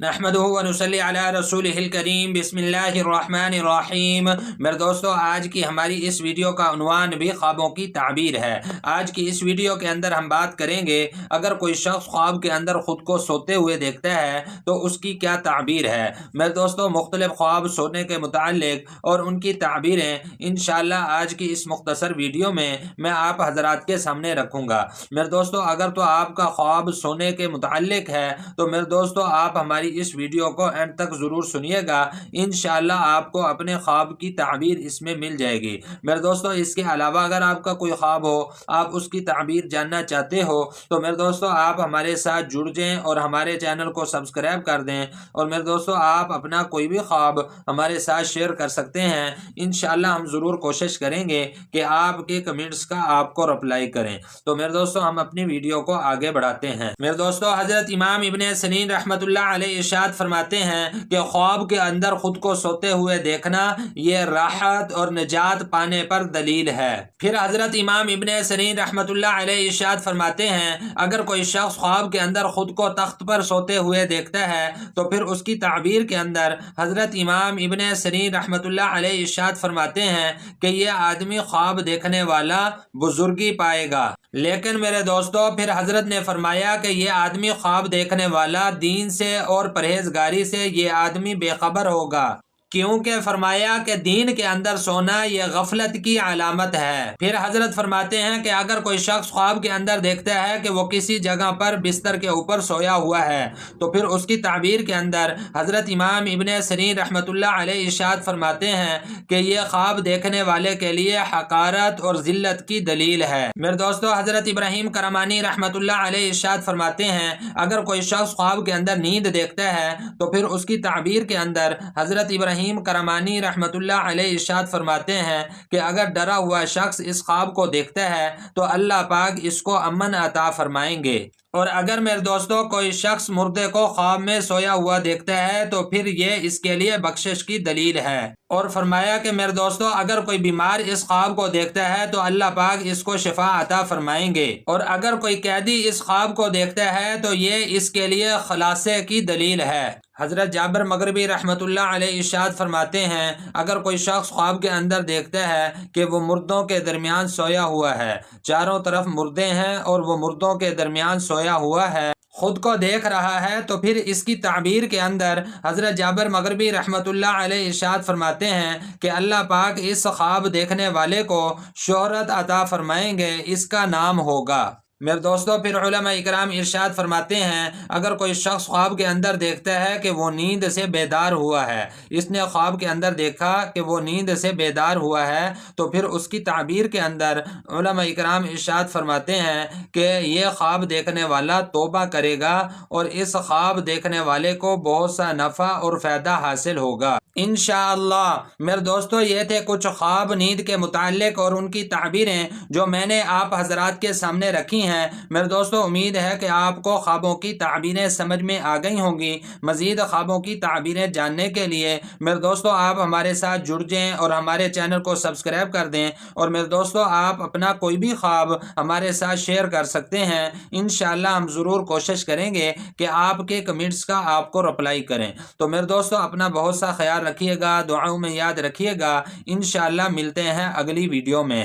نحمدہ و نصلی علی رسولہ الکریم بسم اللہ الرحمن الرحیم۔ میرے دوستو، آج کی ہماری اس ویڈیو کا عنوان بھی خوابوں کی تعبیر ہے۔ آج کی اس ویڈیو کے اندر ہم بات کریں گے اگر کوئی شخص خواب کے اندر خود کو سوتے ہوئے دیکھتا ہے تو اس کی کیا تعبیر ہے۔ میرے دوستو، مختلف خواب سونے کے متعلق اور ان کی تعبیریں انشاءاللہ آج کی اس مختصر ویڈیو میں آپ حضرات کے سامنے رکھوں گا۔ میرے دوستو، اگر تو آپ کا خواب سونے کے متعلق ہے تو میرے دوستو آپ ہماری اس ویڈیو کو اینڈ تک ضرور سنیے گا، انشاءاللہ آپ کو اپنے خواب کی تعبیر اس میں مل جائے گی۔ میرے دوستو، اس کے علاوہ اگر آپ کا کوئی خواب ہو، آپ اس کی تعبیر جاننا چاہتے ہو تو میرے دوستو آپ ہمارے ساتھ جڑ جائیں اور ہمارے چینل کو سبسکرائب کر دیں، اور میرے دوستو آپ اپنا کوئی بھی خواب ہمارے ساتھ شیئر کر سکتے ہیں۔ انشاءاللہ ہم ضرور کوشش کریں گے کہ آپ کے کمنٹس کا آپ کو رپلائی کریں۔ تو میرے دوستو ہم اپنی ویڈیو کو آگے بڑھاتے ہیں۔ میرے دوستو، حضرت امام ابن سیرین رحمۃ اللہ علیہ ارشاد فرماتے ہیں کہ خواب کے اندر خود کو سوتے ہوئے دیکھنا یہ راحت اور نجات پانے پر دلیل ہے۔ پھر حضرت امام ابن سیرین رحمۃ اللہ علیہ ارشاد فرماتے ہیں اگر کوئی شخص خواب کے اندر خود کو تخت پر سوتے ہوئے دیکھتا ہے تو پھر اس کی تعبیر کے اندر حضرت امام ابن سیرین رحمۃ اللہ علیہ ارشاد فرماتے ہیں کہ یہ آدمی خواب دیکھنے والا بزرگی پائے گا۔ لیکن میرے دوستو، پھر حضرت نے فرمایا کہ یہ آدمی خواب دیکھنے والا دین سے اور پرہیزگاری سے یہ آدمی بے خبر ہوگا، کیونکہ فرمایا کہ دین کے اندر سونا یہ غفلت کی علامت ہے۔ پھر حضرت فرماتے ہیں کہ اگر کوئی شخص خواب کے اندر دیکھتا ہے کہ وہ کسی جگہ پر بستر کے اوپر سویا ہوا ہے تو پھر اس کی تعبیر کے اندر حضرت امام ابن سیرین رحمۃ اللہ علیہ ارشاد فرماتے ہیں کہ یہ خواب دیکھنے والے کے لیے حقارت اور ذلت کی دلیل ہے۔ میرے دوستو، حضرت ابراہیم کرمانی رحمۃ اللہ علیہ ارشاد فرماتے ہیں اگر کوئی شخص خواب کے اندر نیند دیکھتا ہے تو پھر اس کی تعبیر کے اندر حضرت ابراہیم کرمانی رحمۃ اللہ علیہ ارشاد فرماتے ہیں کہ اگر ڈرا ہوا شخص اس خواب کو دیکھتا ہے تو اللہ پاک اس کو امن عطا فرمائیں گے، اور اگر میرے دوستوں کوئی شخص مردے کو خواب میں سویا ہوا دیکھتا ہے تو پھر یہ اس کے لیے بخشش کی دلیل ہے۔ اور فرمایا کہ میرے دوستوں اگر کوئی بیمار اس خواب کو دیکھتا ہے تو اللہ پاک اس کو شفا عطا فرمائیں گے، اور اگر کوئی قیدی اس خواب کو دیکھتا ہے تو یہ اس کے لیے خلاصے کی دلیل ہے۔ حضرت جابر مغربی رحمۃ اللہ علیہ ارشاد فرماتے ہیں اگر کوئی شخص خواب کے اندر دیکھتا ہے کہ وہ مردوں کے درمیان سویا ہوا ہے، چاروں طرف مردے ہیں اور وہ مردوں کے درمیان سویا ہوا ہے، خود کو دیکھ رہا ہے، تو پھر اس کی تعبیر کے اندر حضرت جابر مغربی رحمۃ اللہ علیہ ارشاد فرماتے ہیں کہ اللہ پاک اس خواب دیکھنے والے کو شہرت عطا فرمائیں گے، اس کا نام ہوگا۔ میرے دوستو، پھر علماء اکرام ارشاد فرماتے ہیں اگر کوئی شخص خواب کے اندر دیکھتا ہے کہ وہ نیند سے بیدار ہوا ہے، اس نے خواب کے اندر دیکھا کہ وہ نیند سے بیدار ہوا ہے، تو پھر اس کی تعبیر کے اندر علماء اکرام ارشاد فرماتے ہیں کہ یہ خواب دیکھنے والا توبہ کرے گا اور اس خواب دیکھنے والے کو بہت سا نفع اور فائدہ حاصل ہوگا انشاءاللہ۔ میرے دوستو، یہ تھے کچھ خواب نیند کے متعلق اور ان کی تعبیریں جو میں نے آپ حضرات کے سامنے رکھی ہیں۔ میرے دوستو، امید ہے کہ آپ کو خوابوں کی تعبیریں سمجھ میں آ گئی ہوں گی۔ مزید خوابوں کی تعبیریں جاننے کے لیے میرے دوستو آپ ہمارے ساتھ جڑ جائیں اور ہمارے چینل کو سبسکرائب کر دیں، اور میرے دوستو آپ اپنا کوئی بھی خواب ہمارے ساتھ شیئر کر سکتے ہیں۔ انشاءاللہ ہم ضرور کوشش کریں گے کہ آپ کے کمنٹس کا آپ کو رپلائی کریں۔ تو میرے دوستو اپنا بہت سا خیال رکھیے گا، دعاؤں میں یاد رکھیے گا۔ انشاءاللہ ملتے ہیں اگلی ویڈیو میں۔